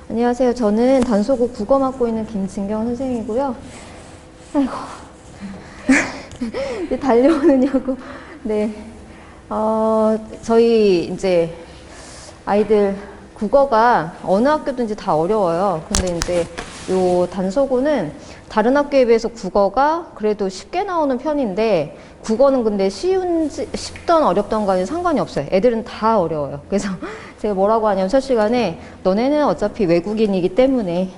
안녕하세요. 저는 단소고 국어 맡고 있는 김진경 선생이고요. 아이고. 달려오느냐고. 네. 저희 이제 아이들 국어가 어느 학교든지 다 어려워요. 근데 이제 요 단소고는 다른 학교에 비해서 국어가 그래도 쉽게 나오는 편인데, 국어는 근데 쉽던 어렵던 간에 상관이 없어요. 애들은 다 어려워요. 그래서 제가 뭐라고 하냐면 첫 시간에 너네는 어차피 외국인이기 때문에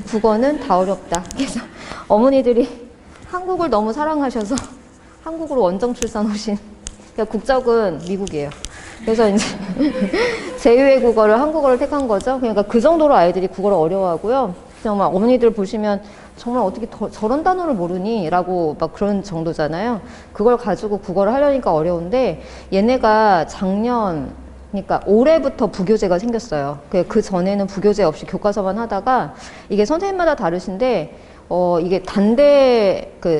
국어는 다 어렵다. 그래서 어머니들이 한국을 너무 사랑하셔서 한국으로 원정 출산 오신, 그러니까 국적은 미국이에요. 그래서 이제 제2외 국어를 한국어를 택한 거죠. 그러니까 그 정도로 아이들이 국어를 어려워하고요. 정말 어머니들 보시면 정말 어떻게 저런 단어를 모르니? 라고 막 그런 정도잖아요. 그걸 가지고 국어를 하려니까 어려운데, 얘네가 그러니까 올해부터 부교재가 생겼어요. 그 전에는 부교재 없이 교과서만 하다가, 이게 선생님마다 다르신데, 이게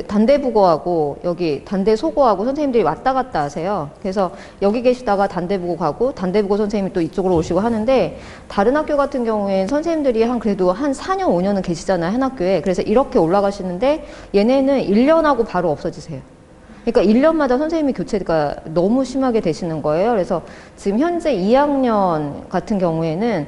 단대국어하고 여기 단대소고하고 선생님들이 왔다 갔다 하세요. 그래서 여기 계시다가 단대국어 가고 단대국어 선생님이 또 이쪽으로 오시고 하는데, 다른 학교 같은 경우엔 선생님들이 그래도 한 4년, 5년은 계시잖아요, 한 학교에. 그래서 이렇게 올라가시는데, 얘네는 1년하고 바로 없어지세요. 그러니까 1년마다 선생님이 교체가 너무 심하게 되시는 거예요. 그래서 지금 현재 2학년 같은 경우에는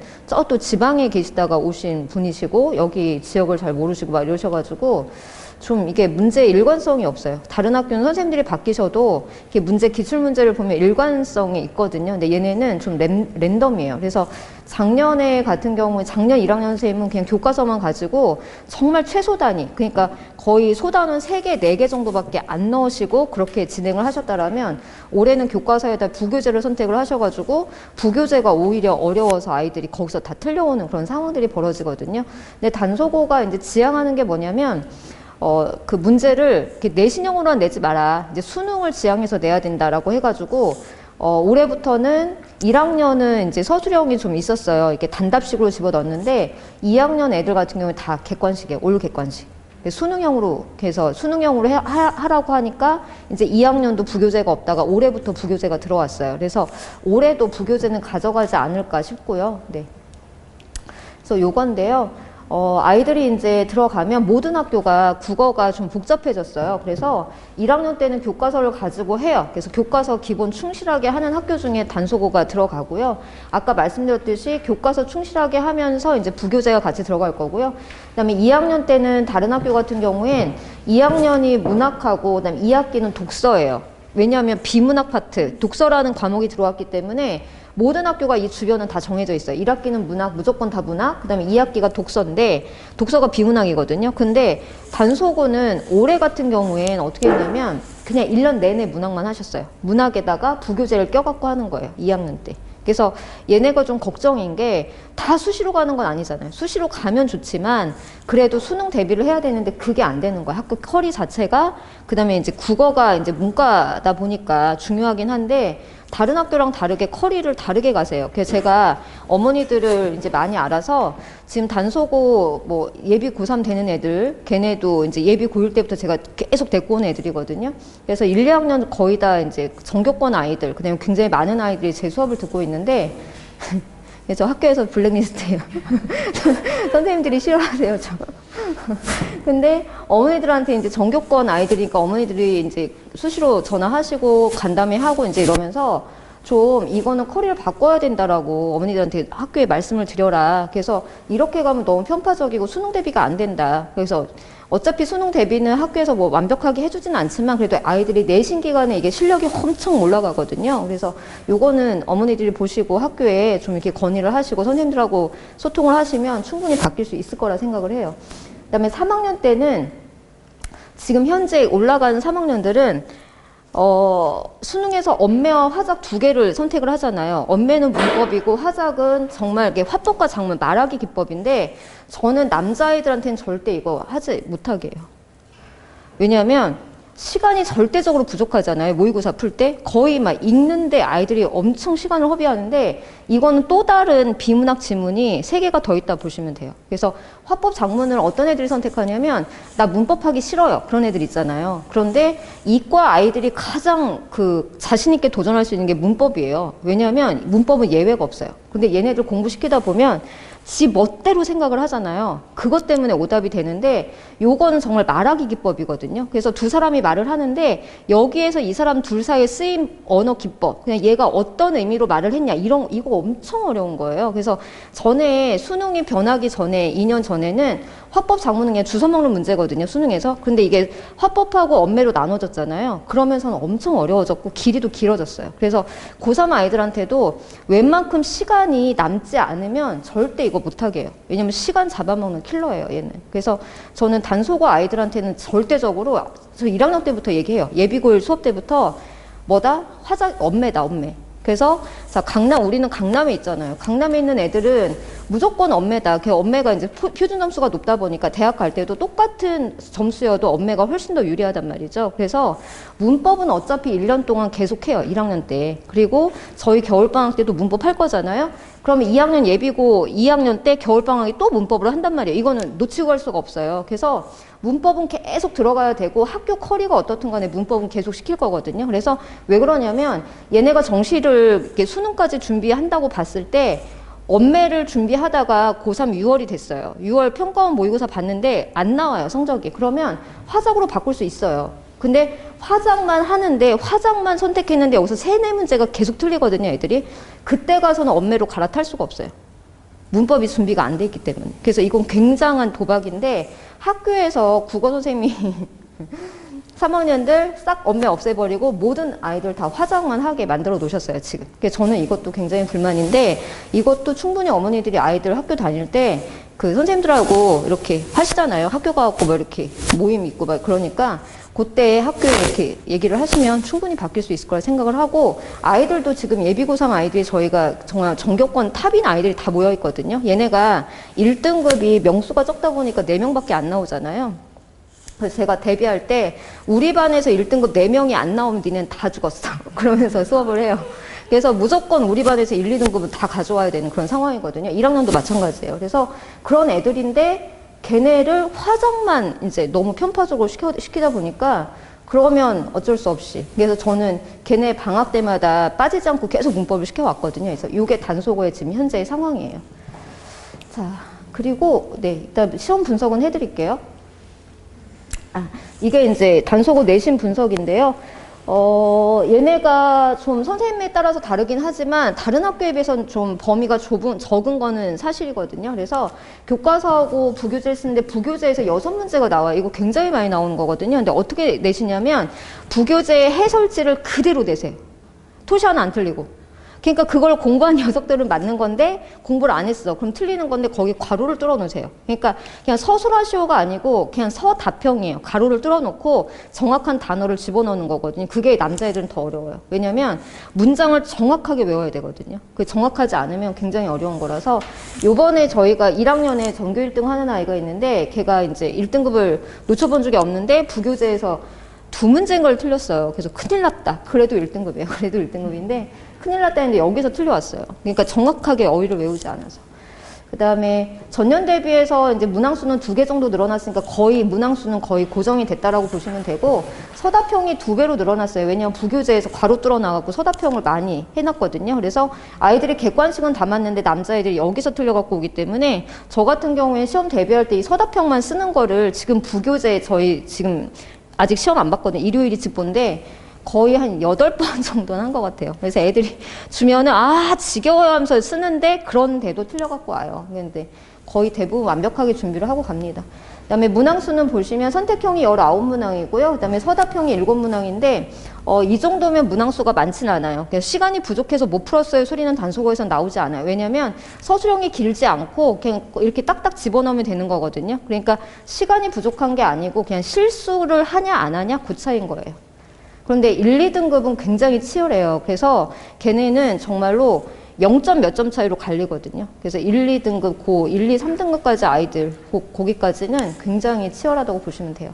또 지방에 계시다가 오신 분이시고, 여기 지역을 잘 모르시고 막 이러셔가지고 좀 이게 문제 일관성이 없어요. 다른 학교는 선생님들이 바뀌셔도 이렇게 기출 문제를 보면 일관성이 있거든요. 근데 얘네는 좀 랜덤이에요. 그래서 작년에 같은 경우에 작년 1학년 선생님은 그냥 교과서만 가지고 정말 최소 단위, 그러니까 거의 소단원 3개, 4개 정도밖에 안 넣으시고 그렇게 진행을 하셨다라면, 올해는 교과서에다 부교재를 선택을 하셔가지고 부교재가 오히려 어려워서 아이들이 거기서 다 틀려오는 그런 상황들이 벌어지거든요. 근데 단소고가 이제 지향하는 게 뭐냐면, 그 문제를 이렇게 내신형으로만 내지 마라. 이제 수능을 지향해서 내야 된다라고 해가지고, 올해부터는 1학년은 이제 서술형이 좀 있었어요. 이렇게 단답식으로 집어 넣었는데, 2학년 애들 같은 경우에 다 객관식이에요. 올 객관식. 수능형으로 해서 수능형으로 하라고 하니까 이제 2학년도 부교재가 없다가 올해부터 부교재가 들어왔어요. 그래서 올해도 부교재는 가져가지 않을까 싶고요. 네. 그래서 요건데요. 아이들이 이제 들어가면 모든 학교가 국어가 좀 복잡해졌어요. 그래서 1학년 때는 교과서를 가지고 해요. 그래서 교과서 기본 충실하게 하는 학교 중에 단소고가 들어가고요. 아까 말씀드렸듯이 교과서 충실하게 하면서 이제 부교재가 같이 들어갈 거고요. 그다음에 2학년 때는 다른 학교 같은 경우엔 2학년이 문학하고 그다음에 2학기는 독서예요. 왜냐하면 비문학 파트, 독서라는 과목이 들어왔기 때문에 모든 학교가 이 주변은 다 정해져 있어요. 1학기는 문학, 무조건 다 문학, 그 다음에 2학기가 독서인데, 독서가 비문학이거든요. 근데 단소고는 올해 같은 경우엔 어떻게 했냐면 그냥 1년 내내 문학만 하셨어요. 문학에다가 부교재를 껴갖고 하는 거예요, 2학년 때. 그래서 얘네가 좀 걱정인 게, 다 수시로 가는 건 아니잖아요. 수시로 가면 좋지만 그래도 수능 대비를 해야 되는데 그게 안 되는 거야. 학교 커리 자체가. 그다음에 이제 국어가 이제 문과다 보니까 중요하긴 한데, 다른 학교랑 다르게 커리를 다르게 가세요. 그래서 제가 어머니들을 이제 많이 알아서 지금 단소고 뭐 예비 고3 되는 애들, 걔네도 이제 예비 고1 때부터 제가 계속 데리고 온 애들이거든요. 그래서 1, 2학년 거의 다 이제 전교권 아이들, 그다음에 굉장히 많은 아이들이 제 수업을 듣고 있는데, 저 학교에서 블랙리스트예요. 선생님들이 싫어하세요, 저. 근데 어머니들한테 이제 전교권 아이들이니까 어머니들이 이제 수시로 전화하시고 간담회 하고 이제 이러면서 좀 이거는 커리를 바꿔야 된다라고 어머니들한테 학교에 말씀을 드려라. 그래서 이렇게 가면 너무 편파적이고 수능 대비가 안 된다. 그래서 어차피 수능 대비는 학교에서 뭐 완벽하게 해주진 않지만 그래도 아이들이 내신 기간에 이게 실력이 엄청 올라가거든요. 그래서 요거는 어머니들이 보시고 학교에 좀 이렇게 건의를 하시고 선생님들하고 소통을 하시면 충분히 바뀔 수 있을 거라 생각을 해요. 그다음에 3학년 때는 지금 현재 올라가는 3학년들은 수능에서 언매와 화작 2개를 선택을 하잖아요. 언매는 문법이고 화작은 정말 이게 화법과 작문, 말하기 기법인데, 저는 남자아이들한테는 절대 이거 하지 못하게 해요. 왜냐하면 시간이 절대적으로 부족하잖아요. 모의고사 풀 때 거의 막 읽는데 아이들이 엄청 시간을 허비하는데, 이거는 또 다른 비문학 지문이 3개가 더 있다 보시면 돼요. 그래서 화법 작문을 어떤 애들이 선택하냐면, 나 문법 하기 싫어요, 그런 애들 있잖아요. 그런데 이과 아이들이 가장 자신 있게 도전할 수 있는 게 문법이에요. 왜냐하면 문법은 예외가 없어요. 근데 얘네들 공부시키다 보면 지 멋대로 생각을 하잖아요. 그것 때문에 오답이 되는데 요거는 정말 말하기 기법이거든요. 그래서 두 사람이 말을 하는데 여기에서 이 사람 둘 사이에 쓰임 언어 기법, 그냥 얘가 어떤 의미로 말을 했냐, 이거 엄청 어려운 거예요. 그래서 전에 수능이 변하기 전에 2년 전에는 화법 작문은 그냥 주워 먹는 문제거든요, 수능에서. 근데 이게 화법하고 언매로 나눠졌잖아요. 그러면서는 엄청 어려워졌고 길이도 길어졌어요. 그래서 고3 아이들한테도 웬만큼 시간이 남지 않으면 절대 이거 못하게 해요. 왜냐면 시간 잡아먹는 킬러예요, 얘는. 그래서 저는 단속어 아이들한테는 절대적으로, 저 1학년 때부터 얘기해요. 예비고일 수업 때부터 뭐다? 언매다, 언매. 그래서 자, 우리는 강남에 있잖아요. 강남에 있는 애들은 무조건 언매다. 그 언매가 이제 표준 점수가 높다 보니까 대학 갈 때도 똑같은 점수여도 언매가 훨씬 더 유리하단 말이죠. 그래서 문법은 어차피 1년 동안 계속해요. 1학년 때. 그리고 저희 겨울방학 때도 문법 할 거잖아요. 그러면 2학년 예비고 2학년 때 겨울방학에 또 문법을 한단 말이에요. 이거는 놓치고 갈 수가 없어요. 그래서 문법은 계속 들어가야 되고 학교 커리가 어떻든 간에 문법은 계속 시킬 거거든요. 그래서 왜 그러냐면 얘네가 정시를 이렇게 수능까지 준비한다고 봤을 때 언매를 준비하다가 고3 6월이 됐어요. 6월 평가원 모의고사 봤는데 안 나와요, 성적이. 그러면 화작으로 바꿀 수 있어요. 근데 화작만 하는데 화작만 선택했는데 여기서 3, 4문제가 계속 틀리거든요, 애들이. 그때 가서는 언매로 갈아탈 수가 없어요. 문법이 준비가 안 돼 있기 때문에. 그래서 이건 굉장한 도박인데 학교에서 국어 선생님이 3학년들 싹 언매 없애버리고 모든 아이들 다 화장만 하게 만들어 놓으셨어요, 지금. 그래서 저는 이것도 굉장히 불만인데 이것도 충분히 어머니들이 아이들 학교 다닐 때 그 선생님들하고 이렇게 하시잖아요. 학교 가갖고 뭐 이렇게 모임 있고 막 그러니까 그때 학교에 이렇게 얘기를 하시면 충분히 바뀔 수 있을 거라 생각을 하고 아이들도 지금 예비고3 아이들이 저희가 정말 전교권 탑인 아이들이 다 모여 있거든요. 얘네가 1등급이 명수가 적다 보니까 4명밖에 안 나오잖아요. 그래서 제가 데뷔할 때 우리 반에서 1등급 4명이 안 나오면 니네는 다 죽었어. 그러면서 수업을 해요. 그래서 무조건 우리 반에서 1, 2등급은 다 가져와야 되는 그런 상황이거든요. 1학년도 마찬가지예요. 그래서 그런 애들인데 걔네를 화장만 이제 너무 편파적으로 시키다 보니까 그러면 어쩔 수 없이. 그래서 저는 걔네 방학 때마다 빠지지 않고 계속 문법을 시켜왔거든요. 그래서 이게 단속어의 지금 현재의 상황이에요. 자, 그리고 네, 일단 시험 분석은 해드릴게요. 이게 이제 단속어 내신 분석인데요. 얘네가 좀 선생님에 따라서 다르긴 하지만 다른 학교에 비해서는 좀 범위가 적은 거는 사실이거든요. 그래서 교과서하고 부교재를 쓰는데 부교재에서 6문제가 나와요. 이거 굉장히 많이 나오는 거거든요. 근데 어떻게 내시냐면 부교재의 해설지를 그대로 내세요. 토시 하나 안 틀리고. 그러니까 그걸 공부한 녀석들은 맞는 건데 공부를 안 했어. 그럼 틀리는 건데 거기 괄호를 뚫어 놓으세요. 그러니까 그냥 서술하시오가 아니고 그냥 서답형이에요. 괄호를 뚫어 놓고 정확한 단어를 집어넣는 거거든요. 그게 남자애들은 더 어려워요. 왜냐면 문장을 정확하게 외워야 되거든요. 그게 정확하지 않으면 굉장히 어려운 거라서 요번에 저희가 1학년에 전교 1등 하는 아이가 있는데 걔가 이제 1등급을 놓쳐본 적이 없는데 부교재에서 2문제인 걸 틀렸어요. 그래서 큰일 났다. 그래도 1등급이에요. 그래도 1등급인데 큰일 났다 했는데 여기서 틀려왔어요. 그러니까 정확하게 어휘를 외우지 않아서. 그 다음에 전년 대비해서 이제 문항수는 2개 정도 늘어났으니까 거의 문항수는 거의 고정이 됐다라고 보시면 되고 서답형이 2배로 늘어났어요. 왜냐하면 부교재에서 괄호 뚫어 나가고 서답형을 많이 해놨거든요. 그래서 아이들이 객관식은 담았는데 남자애들이 여기서 틀려갖고 오기 때문에 저 같은 경우에 시험 대비할 때 이 서답형만 쓰는 거를 지금 부교재 저희 지금 아직 시험 안 봤거든요. 일요일이 직보인데 거의 한 8번 정도는 한 것 같아요. 그래서 애들이 주면은 지겨워요 하면서 쓰는데 그런데도 틀려갖고 와요. 근데 거의 대부분 완벽하게 준비를 하고 갑니다. 그 다음에 문항수는 보시면 선택형이 19문항이고요. 그 다음에 서답형이 7문항인데 이 정도면 문항수가 많지는 않아요. 그래서 시간이 부족해서 못 풀었어요 소리는 단속어에서 나오지 않아요. 왜냐면 서술형이 길지 않고 그냥 이렇게 딱딱 집어넣으면 되는 거거든요. 그러니까 시간이 부족한 게 아니고 그냥 실수를 하냐 안 하냐 그 차이인 거예요. 그런데 1, 2등급은 굉장히 치열해요. 그래서 걔네는 정말로 0점 몇 점 차이로 갈리거든요. 그래서 1, 2등급, 1, 2, 3등급까지 아이들, 거기까지는 굉장히 치열하다고 보시면 돼요.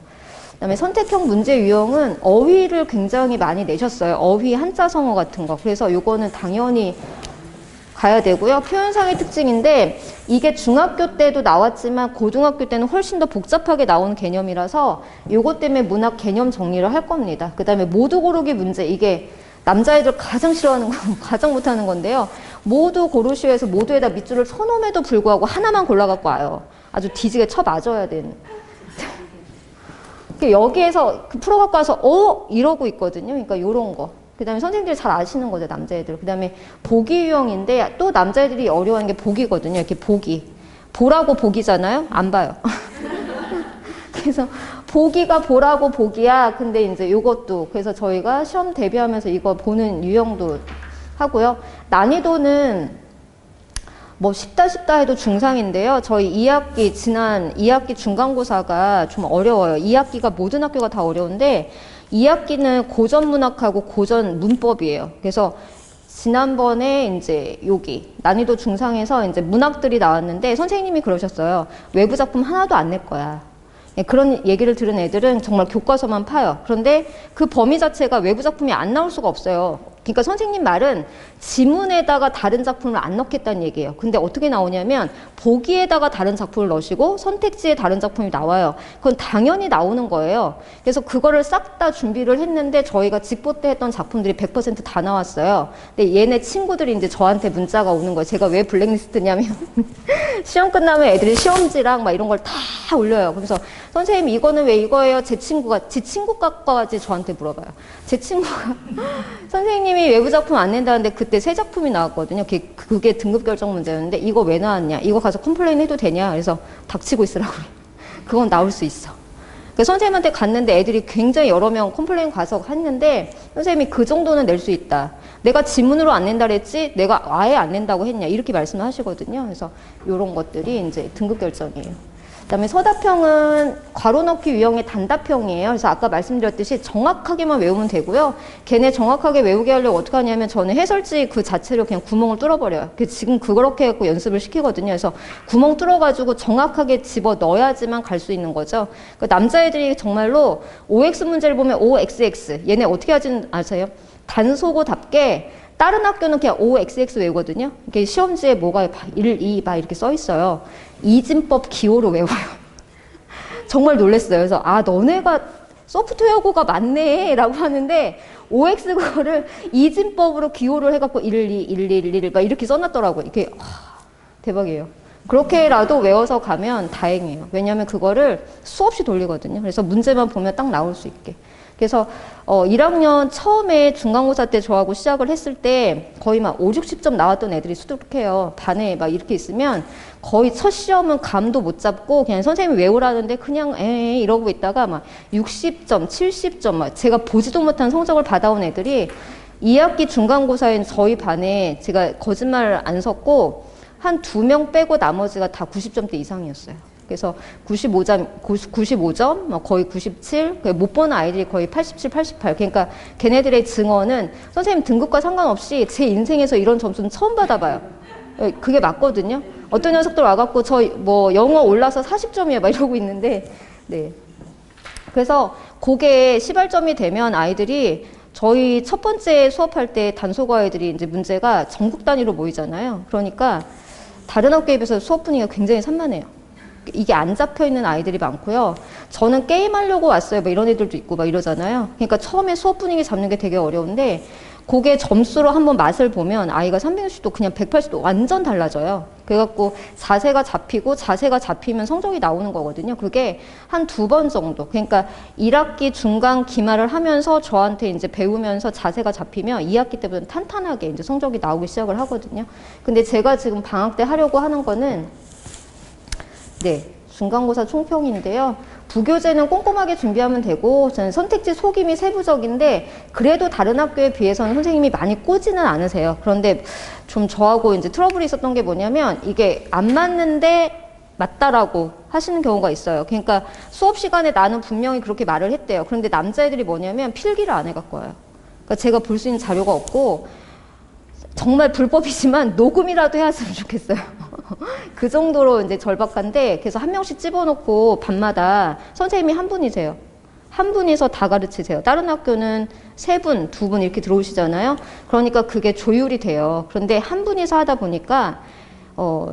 그 다음에 선택형 문제 유형은 어휘를 굉장히 많이 내셨어요. 어휘 한자성어 같은 거. 그래서 요거는 당연히 가야 되고요. 표현상의 특징인데 이게 중학교 때도 나왔지만 고등학교 때는 훨씬 더 복잡하게 나오는 개념이라서 요것 때문에 문학 개념 정리를 할 겁니다. 그 다음에 모두 고르기 문제. 이게 남자애들 가장 싫어하는 거, 가장 못하는 건데요. 모두 고르시오에서 모두에다 밑줄을 쳐놓음에도 불구하고 하나만 골라갖고 와요. 아주 뒤지게 쳐 맞아야 되는. 여기에서 풀어갖고 와서 이러고 있거든요. 그러니까 요런 거. 그 다음에 선생님들이 잘 아시는 거죠, 남자애들. 그 다음에 보기 유형인데 또 남자애들이 어려워하는 게 보기거든요. 이렇게 보기. 보라고 보기잖아요. 안 봐요. 그래서 보기가 보라고 보기야. 근데 이제 요것도 그래서 저희가 시험 대비하면서 이거 보는 유형도 하고요. 난이도는 뭐 쉽다 해도 중상인데요. 저희 2학기 지난 2학기 중간고사가 좀 어려워요. 2학기가 모든 학교가 다 어려운데 2학기는 고전 문학하고 고전 문법이에요. 그래서 지난번에 이제 여기 난이도 중상에서 이제 문학들이 나왔는데 선생님이 그러셨어요. 외부 작품 하나도 안 낼 거야. 그런 얘기를 들은 애들은 정말 교과서만 파요. 그런데 그 범위 자체가 외부 작품이 안 나올 수가 없어요. 그러니까 선생님 말은 지문에다가 다른 작품을 안 넣겠다는 얘기예요. 근데 어떻게 나오냐면 보기에다가 다른 작품을 넣으시고 선택지에 다른 작품이 나와요. 그건 당연히 나오는 거예요. 그래서 그거를 싹 다 준비를 했는데 저희가 직보 때 했던 작품들이 100% 다 나왔어요. 근데 얘네 친구들이 이제 저한테 문자가 오는 거예요. 제가 왜 블랙리스트냐면 시험 끝나면 애들이 시험지랑 막 이런 걸 다 올려요. 그래서 선생님 이거는 왜 이거예요? 제 친구까지 저한테 물어봐요. 제 친구가 선생님이 외부 작품 안 낸다는데 그때 새 작품이 나왔거든요. 그게 등급 결정 문제였는데 이거 왜 나왔냐? 이거 가서 컴플레인 해도 되냐? 그래서 닥치고 있으라고 그래요. 그건 나올 수 있어. 선생님한테 갔는데 애들이 굉장히 여러 명 컴플레인 가서 했는데 선생님이 그 정도는 낼 수 있다. 내가 지문으로 안 낸다 그랬지 내가 아예 안 낸다고 했냐 이렇게 말씀을 하시거든요. 그래서 이런 것들이 이제 등급 결정이에요. 그다음에 서답형은 괄호 넣기 유형의 단답형이에요. 그래서 아까 말씀드렸듯이 정확하게만 외우면 되고요. 걔네 정확하게 외우게 하려고 어떻게 하냐면 저는 해설지 그 자체로 그냥 구멍을 뚫어버려요. 지금 그렇게 해갖고 연습을 시키거든요. 그래서 구멍 뚫어가지고 정확하게 집어 넣어야지만 갈 수 있는 거죠. 그러니까 남자애들이 정말로 OX 문제를 보면 OXX 얘네 어떻게 하지는 아세요? 단속어답게 다른 학교는 그냥 OXX 외우거든요. 이게 시험지에 뭐가 1, 2 막 이렇게 써 있어요. 이진법 기호로 외워요. 정말 놀랐어요. 그래서 너네가 소프트웨어고가 많네 라고 하는데 OX 그거를 이진법으로 기호를 해갖고 1, 2, 1, 1, 1, 1 막 이렇게 써놨더라고요. 이렇게 대박이에요. 그렇게라도 외워서 가면 다행이에요. 왜냐하면 그거를 수없이 돌리거든요. 그래서 문제만 보면 딱 나올 수 있게. 그래서 1학년 처음에 중간고사 때 저하고 시작을 했을 때 거의 막 5, 60점 나왔던 애들이 수두룩해요. 반에 막 이렇게 있으면 거의 첫 시험은 감도 못 잡고 그냥 선생님이 외우라는데 그냥 에이 이러고 있다가 막 60점, 70점 막 제가 보지도 못한 성적을 받아온 애들이 2학기 중간고사에는 저희 반에 제가 거짓말을 안 섞고 한 2명 빼고 나머지가 다 90점대 이상이었어요. 그래서 95점, 거의 97, 못 보는 아이들이 거의 87, 88. 그러니까 걔네들의 증언은 선생님 등급과 상관없이 제 인생에서 이런 점수는 처음 받아봐요. 그게 맞거든요. 어떤 녀석들 와갖고 저 영어 올라서 40점이야 막 이러고 있는데, 네. 그래서 그게 시발점이 되면 아이들이 저희 첫 번째 수업할 때 단속어 애들이 이제 문제가 전국 단위로 모이잖아요. 그러니까 다른 학교에 비해서 수업 분위기가 굉장히 산만해요. 이게 안 잡혀 있는 아이들이 많고요. 저는 게임하려고 왔어요. 막 이런 애들도 있고 막 이러잖아요. 그러니까 처음에 수업 분위기 잡는 게 되게 어려운데 그게 점수로 한번 맛을 보면 아이가 360도 그냥 180도 완전 달라져요. 그래갖고 자세가 잡히면 성적이 나오는 거거든요. 그게 한 2번 정도. 그러니까 1학기 중간 기말을 하면서 저한테 이제 배우면서 자세가 잡히면 2학기 때부터는 탄탄하게 이제 성적이 나오기 시작을 하거든요. 근데 제가 지금 방학 때 하려고 하는 거는 중간고사 총평인데요. 부교재는 꼼꼼하게 준비하면 되고 저는 선택지 속임이 세부적인데 그래도 다른 학교에 비해서는 선생님이 많이 꼬지는 않으세요. 그런데 좀 저하고 이제 트러블이 있었던 게 뭐냐면 이게 안 맞는데 맞다라고 하시는 경우가 있어요. 그러니까 수업 시간에 나는 분명히 그렇게 말을 했대요. 그런데 남자애들이 뭐냐면 필기를 안 해갖고 와요. 그러니까 제가 볼 수 있는 자료가 없고 정말 불법이지만 녹음이라도 해왔으면 좋겠어요. 그 정도로 이제 절박한데, 그래서 한 명씩 집어넣고 밤마다 선생님이 한 분이세요. 한 분이서 다 가르치세요. 다른 학교는 3분, 2분 이렇게 들어오시잖아요. 그러니까 그게 조율이 돼요. 그런데 한 분이서 하다 보니까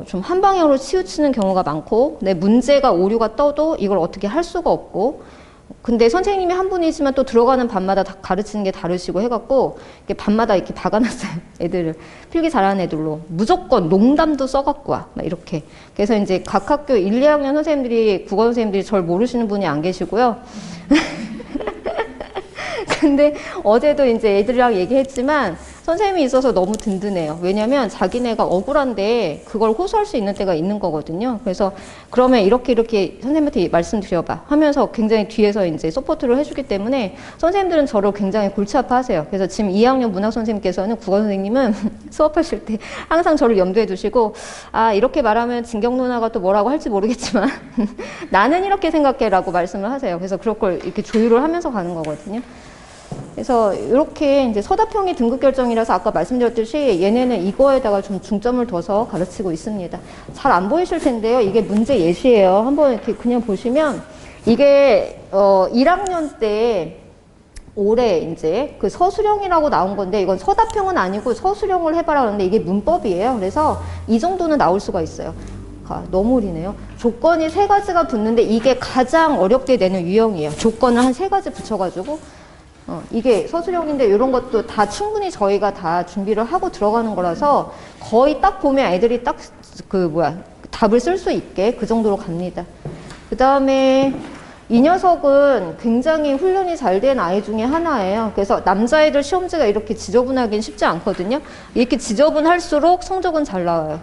좀 한 방향으로 치우치는 경우가 많고, 내 문제가 오류가 떠도 이걸 어떻게 할 수가 없고, 근데 선생님이 한 분이지만 또 들어가는 반마다 다 가르치는 게 다르시고 해갖고 이렇게 반마다 이렇게 박아놨어요. 애들을. 필기 잘하는 애들로. 무조건 농담도 써갖고 와. 막 이렇게. 그래서 이제 각 학교 1, 2학년 선생님들이, 국어 선생님들이 절 모르시는 분이 안 계시고요. 근데 어제도 이제 애들이랑 얘기했지만 선생님이 있어서 너무 든든해요. 왜냐면 자기네가 억울한데 그걸 호소할 수 있는 때가 있는 거거든요. 그래서 그러면 이렇게 선생님한테 말씀드려봐 하면서 굉장히 뒤에서 이제 서포트를 해주기 때문에 선생님들은 저를 굉장히 골치 아파하세요. 그래서 지금 2학년 문학 선생님께서는 국어 선생님은 수업하실 때 항상 저를 염두에 두시고 아 이렇게 말하면 진경 누나가 또 뭐라고 할지 모르겠지만 나는 이렇게 생각해라고 말씀을 하세요. 그래서 그럴 걸 이렇게 조율을 하면서 가는 거거든요. 그래서 이렇게 이제 서답형이 등급 결정이라서 아까 말씀드렸듯이 얘네는 이거에다가 좀 중점을 둬서 가르치고 있습니다. 잘 안 보이실 텐데요. 이게 문제 예시예요. 한번 이렇게 그냥 보시면 이게 1학년 때 올해 이제 그 서술형이라고 나온 건데 이건 서답형은 아니고 서술형을 해봐라 그러는데 이게 문법이에요. 그래서 이 정도는 나올 수가 있어요. 너무 어리네요. 조건이 3가지가 붙는데 이게 가장 어렵게 내는 유형이에요. 조건을 한 3가지 붙여가지고 이게 서술형인데 이런 것도 다 충분히 저희가 다 준비를 하고 들어가는 거라서 거의 딱 보면 애들이 딱 답을 쓸 수 있게 그 정도로 갑니다. 그 다음에 이 녀석은 굉장히 훈련이 잘 된 아이 중에 하나예요. 그래서 남자애들 시험지가 이렇게 지저분하긴 쉽지 않거든요. 이렇게 지저분할수록 성적은 잘 나와요.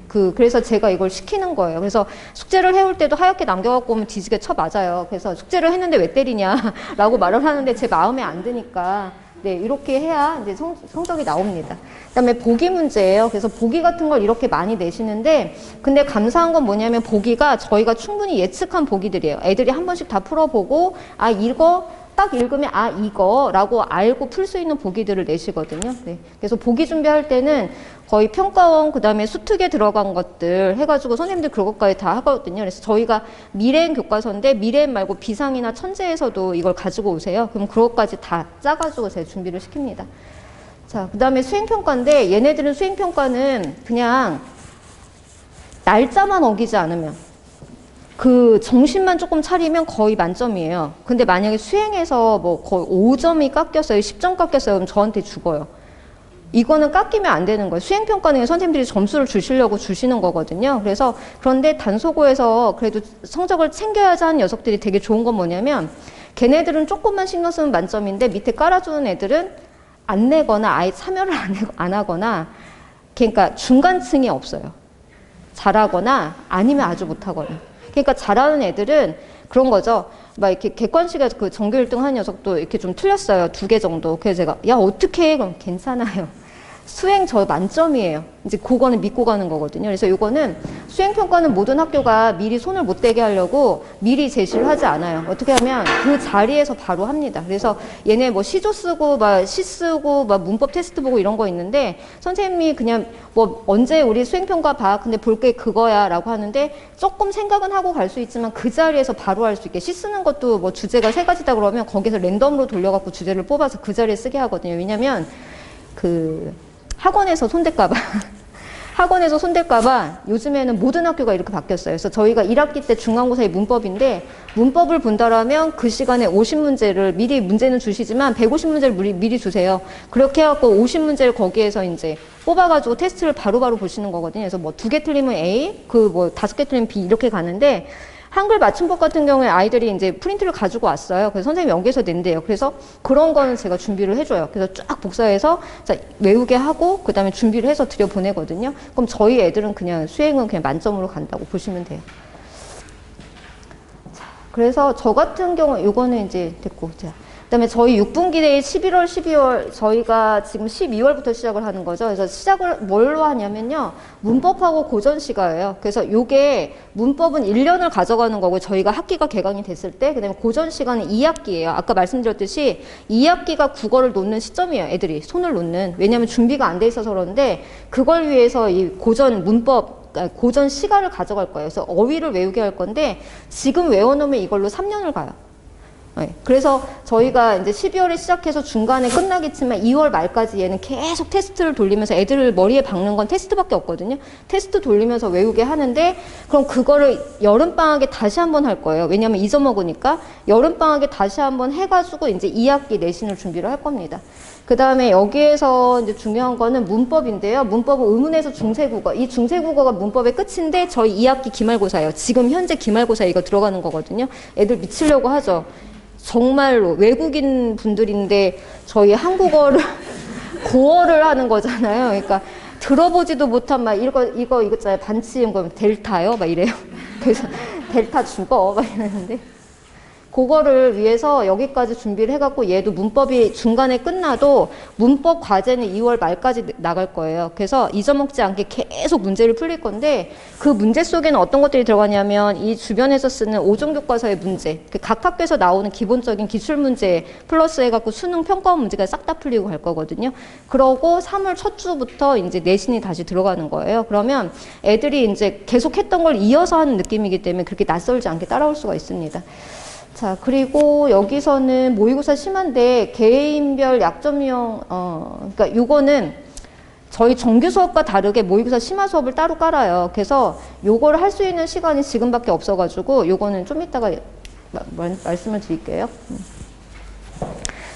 그래서 제가 이걸 시키는 거예요. 그래서 숙제를 해올 때도 하얗게 남겨갖고 오면 뒤지게 쳐 맞아요. 그래서 숙제를 했는데 왜 때리냐라고 말을 하는데 제 마음에 안 드니까 네, 이렇게 해야 이제 성적이 나옵니다. 그 다음에 보기 문제예요. 그래서 보기 같은 걸 이렇게 많이 내시는데, 근데 감사한 건 뭐냐면 보기가 저희가 충분히 예측한 보기들이에요. 애들이 한 번씩 다 풀어보고, 아, 이거 딱 읽으면 아, 이거라고 알고 풀 수 있는 보기들을 내시거든요. 네. 그래서 보기 준비할 때는 거의 평가원, 그 다음에 수특에 들어간 것들 해가지고 선생님들 그것까지 다 하거든요. 그래서 저희가 미래엔 교과서인데 미래엔 말고 비상이나 천재에서도 이걸 가지고 오세요. 그럼 그것까지 다 짜가지고 제가 준비를 시킵니다. 자, 그 다음에 수행평가인데 얘네들은 수행평가는 그냥 날짜만 어기지 않으면 그 정신만 조금 차리면 거의 만점이에요. 근데 만약에 수행해서 뭐 거의 5점이 깎였어요. 10점 깎였어요. 그럼 저한테 죽어요. 이거는 깎이면 안 되는 거예요. 수행평가는 선생님들이 점수를 주시려고 주시는 거거든요. 그래서 그런데 단소고에서 그래도 성적을 챙겨야지 하는 녀석들이 되게 좋은 건 뭐냐면 걔네들은 조금만 신경 쓰면 만점인데 밑에 깔아주는 애들은 안 내거나 아예 참여를 안 하거나 그러니까 중간층이 없어요. 잘하거나 아니면 아주 못하거나. 그러니까 잘하는 애들은 그런 거죠. 막 이렇게 객관식에 그 전교 1등 하는 녀석도 이렇게 좀 틀렸어요. 2개 정도. 그래서 제가 야 어떻게 해? 그럼 괜찮아요. 수행 저 만점이에요. 이제 그거는 믿고 가는 거거든요. 그래서 이거는 수행평가는 모든 학교가 미리 손을 못 대게 하려고 미리 제시를 하지 않아요. 어떻게 하면 그 자리에서 바로 합니다. 그래서 얘네 뭐 시조 쓰고 막 시 쓰고 막 문법 테스트 보고 이런 거 있는데 선생님이 그냥 뭐 언제 우리 수행평가 봐. 근데 볼 게 그거야 라고 하는데 조금 생각은 하고 갈 수 있지만 그 자리에서 바로 할 수 있게 시 쓰는 것도 뭐 주제가 3가지다 그러면 거기서 랜덤으로 돌려갖고 주제를 뽑아서 그 자리에 쓰게 하거든요. 왜냐면 학원에서 손댈까봐. 학원에서 손댈까봐 요즘에는 모든 학교가 이렇게 바뀌었어요. 그래서 저희가 1학기 때 중간고사의 문법인데 문법을 본다라면 그 시간에 50문제를 미리 문제는 주시지만 150문제를 미리 주세요. 그렇게 해갖고 50문제를 거기에서 이제 뽑아가지고 테스트를 바로바로 보시는 거거든요. 그래서 뭐 2개 틀리면 A, 뭐 5개 틀리면 B 이렇게 가는데 한글 맞춤법 같은 경우에 아이들이 이제 프린트를 가지고 왔어요. 그래서 선생님이 연계해서 낸대요. 그래서 그런 거는 제가 준비를 해줘요. 그래서 쫙 복사해서 자, 외우게 하고 그 다음에 준비를 해서 들여보내거든요. 그럼 저희 애들은 그냥 수행은 그냥 만점으로 간다고 보시면 돼요. 자, 그래서 저 같은 경우 요거는 이제 됐고 자. 그다음에 저희 6분기 내에 11월, 12월 저희가 지금 12월부터 시작을 하는 거죠. 그래서 시작을 뭘로 하냐면요. 문법하고 고전시가예요. 그래서 요게 문법은 1년을 가져가는 거고 저희가 학기가 개강이 됐을 때 그다음에 고전시간은 2학기예요. 아까 말씀드렸듯이 2학기가 국어를 놓는 시점이에요. 애들이 손을 놓는. 왜냐하면 준비가 안 돼 있어서 그런데 그걸 위해서 이 고전 문법 고전 시가를 가져갈 거예요. 그래서 어휘를 외우게 할 건데 지금 외워놓으면 이걸로 3년을 가요. 네. 그래서 저희가 이제 12월에 시작해서 중간에 끝나겠지만 2월 말까지 얘는 계속 테스트를 돌리면서 애들을 머리에 박는 건 테스트밖에 없거든요. 테스트 돌리면서 외우게 하는데 그럼 그거를 여름방학에 다시 한번 할 거예요. 왜냐하면 잊어먹으니까 여름방학에 다시 한번 해가지고 이제 2학기 내신을 준비를 할 겁니다. 그 다음에 여기에서 이제 중요한 거는 문법인데요. 문법은 의문에서 중세국어. 이 중세국어가 문법의 끝인데 저희 2학기 기말고사예요. 지금 현재 기말고사에 이거 들어가는 거거든요. 애들 미치려고 하죠. 정말로 외국인 분들인데 저희 한국어를 고어를 하는 거잖아요. 그러니까 들어보지도 못한 막 이거 있잖아요. 반치인 거 델타요? 막 이래요. 그래서 델타 죽어 막 이러는데 그거를 위해서 여기까지 준비를 해갖고 얘도 문법이 중간에 끝나도 문법 과제는 2월 말까지 나갈 거예요. 그래서 잊어먹지 않게 계속 문제를 풀릴 건데 그 문제 속에는 어떤 것들이 들어가냐면 이 주변에서 쓰는 5종 교과서의 문제, 각 학교에서 나오는 기본적인 기출문제 플러스 해갖고 수능 평가원 문제가 싹 다 풀리고 갈 거거든요. 그러고 3월 첫 주부터 이제 내신이 다시 들어가는 거예요. 그러면 애들이 이제 계속 했던 걸 이어서 하는 느낌이기 때문에 그렇게 낯설지 않게 따라올 수가 있습니다. 자, 그리고 여기서는 모의고사 심한데 개인별 약점 유형, 그러니까 요거는 저희 정규 수업과 다르게 모의고사 심화 수업을 따로 깔아요. 그래서 요걸 할 수 있는 시간이 지금밖에 없어가지고 요거는 좀 이따가 말씀을 드릴게요.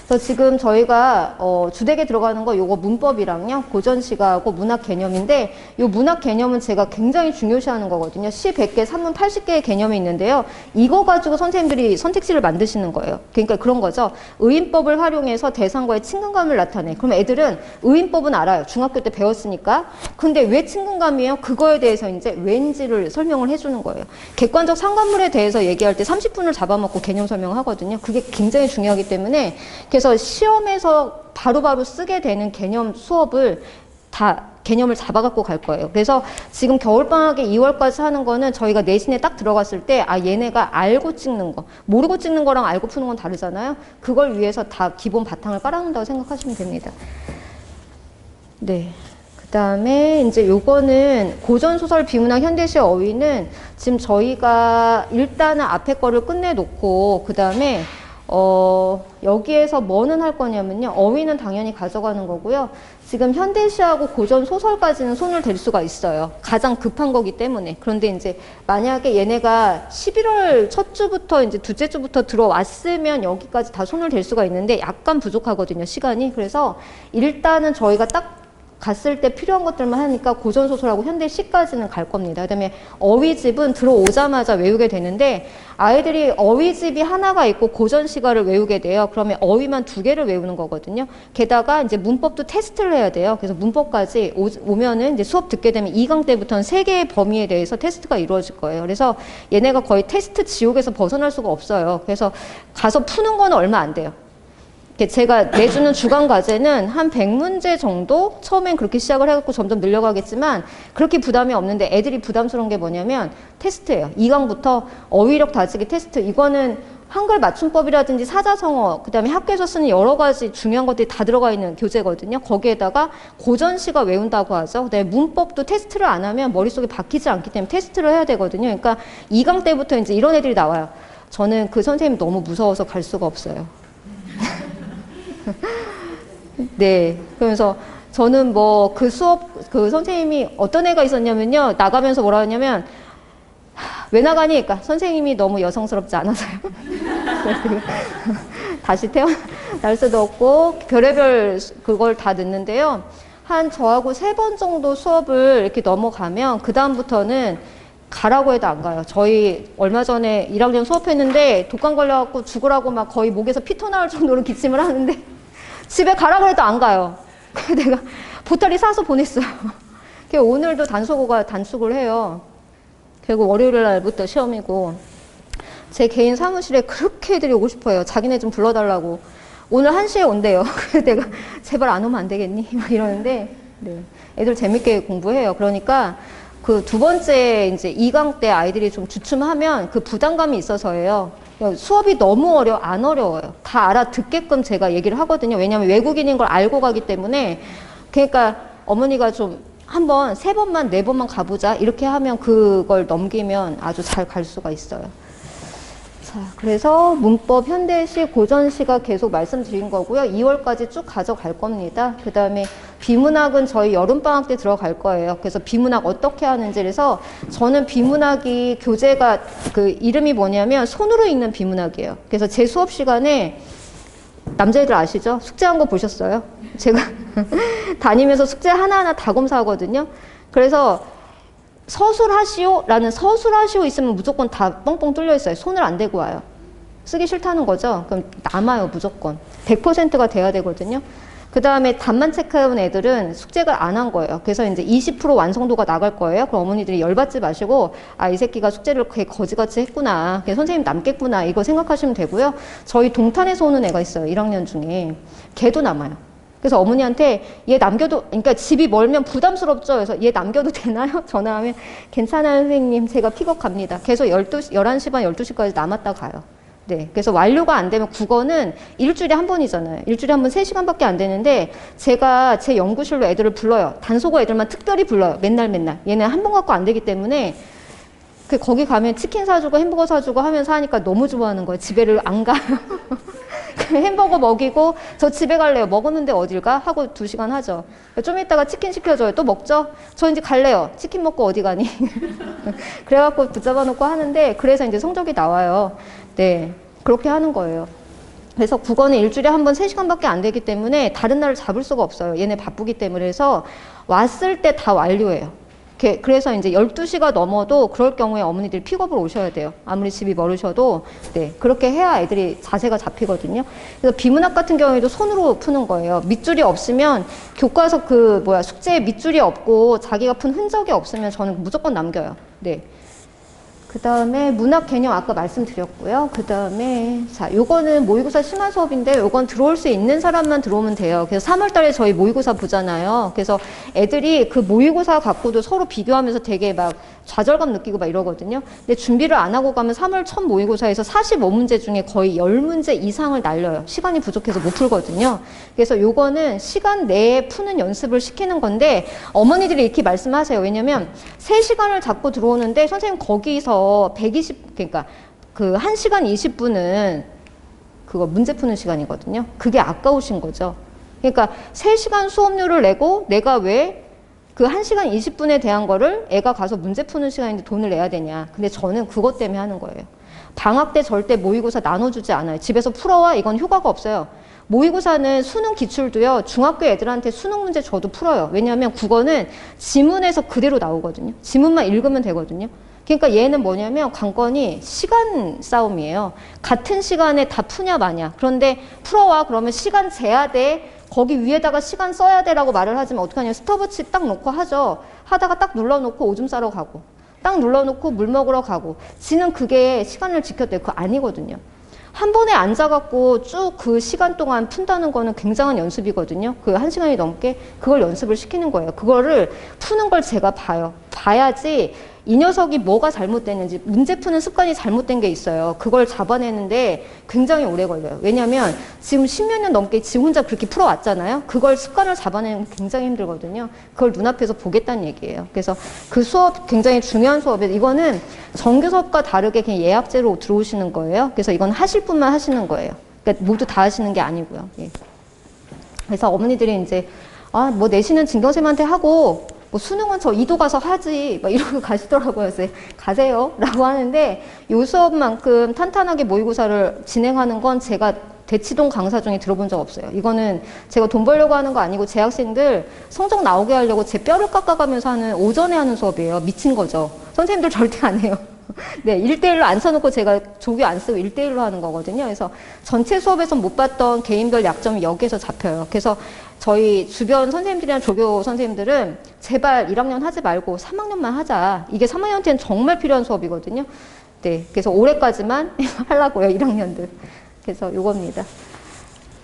그래서 지금 저희가 주택에 들어가는 거 요거 문법이랑요 고전시가하고 문학 개념인데 요 문학 개념은 제가 굉장히 중요시하는 거거든요. 시 100개, 산문 80개의 개념이 있는데요. 이거 가지고 선생님들이 선택지를 만드시는 거예요. 그러니까 그런 거죠. 의인법을 활용해서 대상과의 친근감을 나타내. 그럼 애들은 의인법은 알아요. 중학교 때 배웠으니까. 근데 왜 친근감이에요? 그거에 대해서 이제 왠지를 설명을 해주는 거예요. 객관적 상관물에 대해서 얘기할 때 30분을 잡아먹고 개념 설명하거든요. 그게 굉장히 중요하기 때문에 그래서 시험에서 바로바로 쓰게 되는 개념 수업을 다 개념을 잡아갖고 갈 거예요. 그래서 지금 겨울방학에 2월까지 하는 거는 저희가 내신에 딱 들어갔을 때 아 얘네가 알고 찍는 거, 모르고 찍는 거랑 알고 푸는 건 다르잖아요. 그걸 위해서 다 기본 바탕을 깔아놓는다고 생각하시면 됩니다. 네. 그 다음에 이제 요거는 고전소설 비문학 현대시 어휘는 지금 저희가 일단은 앞에 거를 끝내놓고 그 다음에 여기에서 뭐는 할 거냐면요. 어휘는 당연히 가져가는 거고요. 지금 현대시하고 고전 소설까지는 손을 댈 수가 있어요. 가장 급한 거기 때문에. 그런데 이제 만약에 얘네가 11월 첫 주부터 이제 둘째 주부터 들어왔으면 여기까지 다 손을 댈 수가 있는데 약간 부족하거든요. 시간이. 그래서 일단은 저희가 딱 갔을 때 필요한 것들만 하니까 고전소설하고 현대시까지는 갈 겁니다. 그 다음에 어휘집은 들어오자마자 외우게 되는데 아이들이 어휘집이 하나가 있고 고전시가를 외우게 돼요. 그러면 어휘만 2개를 외우는 거거든요. 게다가 이제 문법도 테스트를 해야 돼요. 그래서 문법까지 오면은 이제 수업 듣게 되면 2강 때부터는 3개의 범위에 대해서 테스트가 이루어질 거예요. 그래서 얘네가 거의 테스트 지옥에서 벗어날 수가 없어요. 그래서 가서 푸는 거는 얼마 안 돼요. 제가 내주는 주간 과제는 한 100문제 정도 처음엔 그렇게 시작을 해갖고 점점 늘려가겠지만 그렇게 부담이 없는데 애들이 부담스러운 게 뭐냐면 테스트예요. 2강부터 어휘력 다지기 테스트. 이거는 한글 맞춤법이라든지 사자성어, 그 다음에 학교에서 쓰는 여러 가지 중요한 것들이 다 들어가 있는 교재거든요. 거기에다가 고전시가 외운다고 하죠. 그다음에 문법도 테스트를 안 하면 머릿속에 박히지 않기 때문에 테스트를 해야 되거든요. 그러니까 2강 때부터 이제 이런 애들이 나와요. 저는 그 선생님 너무 무서워서 갈 수가 없어요. 네. 그러면서 저는 뭐 그 수업, 그 선생님이 어떤 애가 있었냐면요. 나가면서 뭐라 하냐면, 왜 나가니? 그러니까 선생님이 너무 여성스럽지 않아서요. 다시 태어날 수도 없고, 별의별 그걸 다 듣는데요. 한 저하고 3번 정도 수업을 이렇게 넘어가면, 그다음부터는 가라고 해도 안 가요. 저희 얼마 전에 1학년 수업했는데 독감 걸려갖고 죽으라고 막 거의 목에서 피토 나올 정도로 기침을 하는데 집에 가라고 해도 안 가요. 그래서 내가 보따리 사서 보냈어요. 그래서 오늘도 단축을 해요. 결국 월요일 날부터 시험이고 제 개인 사무실에 그렇게 애들이 오고 싶어요. 자기네 좀 불러달라고. 오늘 1시에 온대요. 그래서 내가 제발 안 오면 안 되겠니? 막 이러는데 네. 애들 재밌게 공부해요. 그러니까 그 2번째 이제 2강 때 아이들이 좀 주춤하면 그 부담감이 있어서예요. 수업이 너무 안 어려워요. 다 알아듣게끔 제가 얘기를 하거든요. 왜냐하면 외국인인 걸 알고 가기 때문에. 그러니까 어머니가 좀 한번 3번만 4번만 가보자 이렇게 하면 그걸 넘기면 아주 잘 갈 수가 있어요. 자, 그래서 문법 현대시, 고전시가 계속 말씀드린 거고요. 2월까지 쭉 가져갈 겁니다. 그 다음에 비문학은 저희 여름방학 때 들어갈 거예요. 그래서 비문학 어떻게 하는지. 그래서 저는 비문학이 교재가 그 이름이 뭐냐면 손으로 읽는 비문학이에요. 그래서 제 수업 시간에 남자애들 아시죠? 숙제한 거 보셨어요? 제가 다니면서 숙제 하나하나 다 검사하거든요. 그래서 서술하시오 라는 서술하시오 있으면 무조건 다 뻥뻥 뚫려 있어요. 손을 안 대고 와요. 쓰기 싫다는 거죠. 그럼 남아요, 무조건. 100%가 돼야 되거든요. 그 다음에 답만 체크해온 애들은 숙제를 안 한 거예요. 그래서 이제 20% 완성도가 나갈 거예요. 그럼 어머니들이 열받지 마시고, 아, 이 새끼가 숙제를 그렇게 거지같이 했구나. 선생님 남겠구나. 이거 생각하시면 되고요. 저희 동탄에서 오는 애가 있어요. 1학년 중에. 걔도 남아요. 그래서 어머니한테 얘 남겨도, 그러니까 집이 멀면 부담스럽죠. 그래서 얘 남겨도 되나요? 전화하면 괜찮아요, 선생님. 제가 픽업 갑니다. 계속 11시 반, 12시까지 남았다 가요. 네. 그래서 완료가 안 되면 국어는 일주일에 한 번이잖아요. 일주일에 한 번 3시간밖에 안 되는데 제가 제 연구실로 애들을 불러요. 단속어 애들만 특별히 불러요. 맨날. 얘는 한 번 갖고 안 되기 때문에 거기 가면 치킨 사주고 햄버거 사주고 하면서 하니까 너무 좋아하는 거예요. 집에를 안 가요. 햄버거 먹이고 저 집에 갈래요. 먹었는데 어딜 가? 하고 2시간 하죠. 좀 이따가 치킨 시켜줘요. 또 먹죠? 저 이제 갈래요. 치킨 먹고 어디 가니? 그래갖고 붙잡아 놓고 하는데 그래서 이제 성적이 나와요. 네. 그렇게 하는 거예요. 그래서 국어는 일주일에 한 번 3시간밖에 안 되기 때문에 다른 날을 잡을 수가 없어요. 얘네 바쁘기 때문에. 해서 왔을 때 다 완료해요. 그래서 이제 12시가 넘어도 그럴 경우에 어머니들이 픽업을 오셔야 돼요. 아무리 집이 멀으셔도. 네. 그렇게 해야 애들이 자세가 잡히거든요. 그래서 비문학 같은 경우에도 손으로 푸는 거예요. 밑줄이 없으면 교과서 숙제에 밑줄이 없고 자기가 푼 흔적이 없으면 저는 무조건 남겨요. 네. 그 다음에 문학 개념 아까 말씀드렸고요. 그 다음에 자, 요거는 모의고사 심화 수업인데 요건 들어올 수 있는 사람만 들어오면 돼요. 그래서 3월 달에 저희 모의고사 보잖아요. 그래서 애들이 그 모의고사 갖고도 서로 비교하면서 되게 막 좌절감 느끼고 막 이러거든요. 근데 준비를 안 하고 가면 3월 첫 모의고사에서 45문제 중에 거의 10문제 이상을 날려요. 시간이 부족해서 못 풀거든요. 그래서 요거는 시간 내에 푸는 연습을 시키는 건데 어머니들이 이렇게 말씀하세요. 왜냐면 3시간을 잡고 들어오는데 선생님 거기서 120, 그러니까 그 1시간 20분은 그거 문제 푸는 시간이거든요. 그게 아까우신 거죠. 그러니까 3시간 수업료를 내고 내가 왜 그 1시간 20분에 대한 거를 애가 가서 문제 푸는 시간인데 돈을 내야 되냐. 근데 저는 그것 때문에 하는 거예요. 방학 때 절대 모의고사 나눠주지 않아요. 집에서 풀어와? 이건 효과가 없어요. 모의고사는 수능 기출도요. 중학교 애들한테 수능 문제 저도 풀어요. 왜냐하면 국어는 지문에서 그대로 나오거든요. 지문만 읽으면 되거든요. 그러니까 얘는 뭐냐면 관건이 시간 싸움이에요. 같은 시간에 다 푸냐 마냐. 그런데 풀어와 그러면 시간 재야 돼. 거기 위에다가 시간 써야 돼라고 말을 하지만 어떡하냐. 스톱워치 딱 놓고 하죠. 하다가 딱 눌러놓고 오줌 싸러 가고 딱 눌러놓고 물 먹으러 가고 지는 그게 시간을 지켰대요. 그거 아니거든요. 한 번에 앉아갖고 쭉 그 시간 동안 푼다는 거는 굉장한 연습이거든요. 그 1시간이 넘게 그걸 연습을 시키는 거예요. 그거를 푸는 걸 제가 봐요. 봐야지 이 녀석이 뭐가 잘못됐는지 문제 푸는 습관이 잘못된 게 있어요. 그걸 잡아내는데 굉장히 오래 걸려요. 왜냐하면 지금 10몇 년 넘게 지 혼자 그렇게 풀어왔잖아요. 그걸 습관을 잡아내는 게 굉장히 힘들거든요. 그걸 눈앞에서 보겠다는 얘기예요. 그래서 그 수업 굉장히 중요한 수업이에요. 이거는 정규 수업과 다르게 그냥 예약제로 들어오시는 거예요. 그래서 이건 하실 분만 하시는 거예요. 그러니까 모두 다 하시는 게 아니고요. 예. 그래서 어머니들이 이제 뭐 내신은 진경쌤한테 하고 뭐 수능은 저 이도 가서 하지 막 이러고 가시더라고요. 그래서 가세요 라고 하는데 요 수업만큼 탄탄하게 모의고사를 진행하는 건 제가 대치동 강사 중에 들어본 적 없어요. 이거는 제가 돈 벌려고 하는 거 아니고 제 학생들 성적 나오게 하려고 제 뼈를 깎아가면서 하는 오전에 하는 수업이에요. 미친 거죠. 선생님들 절대 안 해요. 네, 1대1로 안 써놓고 제가 조교 안 쓰고 1대1로 하는 거거든요. 그래서 전체 수업에서 못 봤던 개인별 약점이 여기에서 잡혀요. 그래서 저희 주변 선생님들이나 조교 선생님들은 제발 1학년 하지 말고 3학년만 하자. 이게 3학년한테는 정말 필요한 수업이거든요. 네, 그래서 올해까지만 하려고요, 1학년들. 그래서 요겁니다.